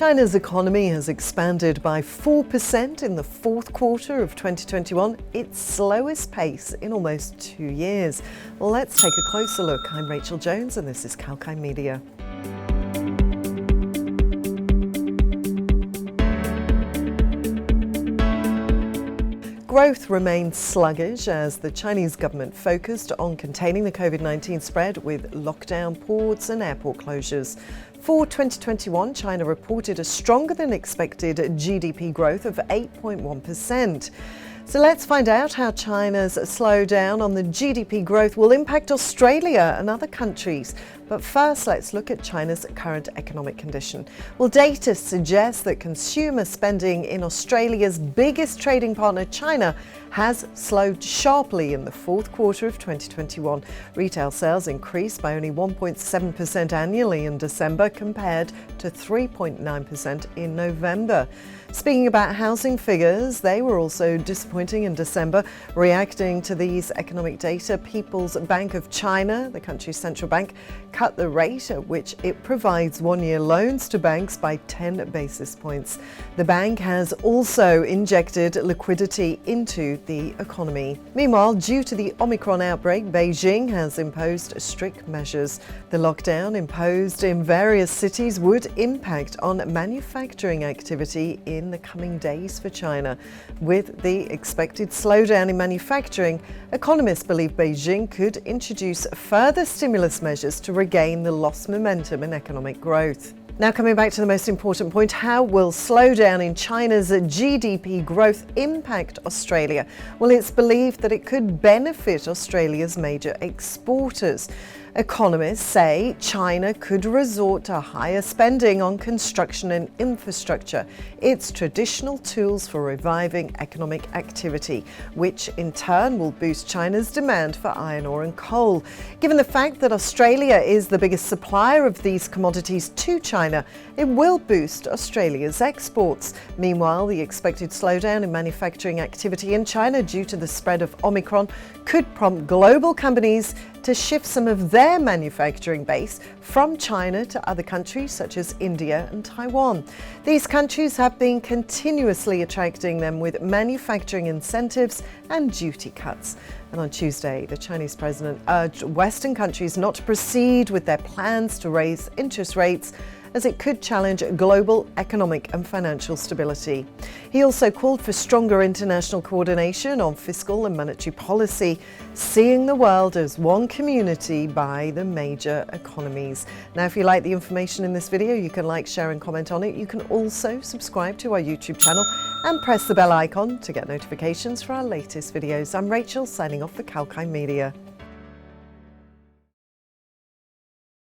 China's economy has expanded by 4% in the fourth quarter of 2021, its slowest pace in almost 2 years. Let's take a closer look. I'm Rachel Jones and this is kalkinemedia. Growth remained sluggish as the Chinese government focused on containing the COVID-19 spread with lockdown, ports and airport closures. For 2021, China reported a stronger than expected GDP growth of 8.1%. So let's find out how China's slowdown on the GDP growth will impact Australia and other countries. But first, let's look at China's current economic condition. Well, data suggests that consumer spending in Australia's biggest trading partner, China, has slowed sharply in the fourth quarter of 2021. Retail sales increased by only 1.7% annually in December compared to 3.9% in November. Speaking about housing figures, they were also disappointing in December. Reacting to these economic data, People's Bank of China, the country's central bank, cut the rate at which it provides one-year loans to banks by 10 basis points. The bank has also injected liquidity into the economy. Meanwhile, due to the Omicron outbreak, Beijing has imposed strict measures. The lockdown imposed in various cities would impact on manufacturing activity in the coming days for China. With the expected slowdown in manufacturing, economists believe Beijing could introduce further stimulus measures to regain the lost momentum in economic growth. Now, coming back to the most important point, how will slowdown in China's GDP growth impact Australia? Well, it's believed that it could benefit Australia's major exporters. Economists say China could resort to higher spending on construction and infrastructure, its traditional tools for reviving economic activity, which in turn will boost China's demand for iron ore and coal. Given the fact that Australia is the biggest supplier of these commodities to China, it will boost Australia's exports. Meanwhile, the expected slowdown in manufacturing activity in China due to the spread of Omicron could prompt global companies to shift some of their manufacturing base from China to other countries such as India and Taiwan. These countries have been continuously attracting them with manufacturing incentives and duty cuts. And on Tuesday, the Chinese president urged Western countries not to proceed with their plans to raise interest rates, as it could challenge global economic and financial stability. He also called for stronger international coordination on fiscal and monetary policy, seeing the world as one community by the major economies. Now, if you like the information in this video, you can like, share and comment on it. You can also subscribe to our YouTube channel and press the bell icon to get notifications for our latest videos. I'm Rachel, signing off for kalkinemedia.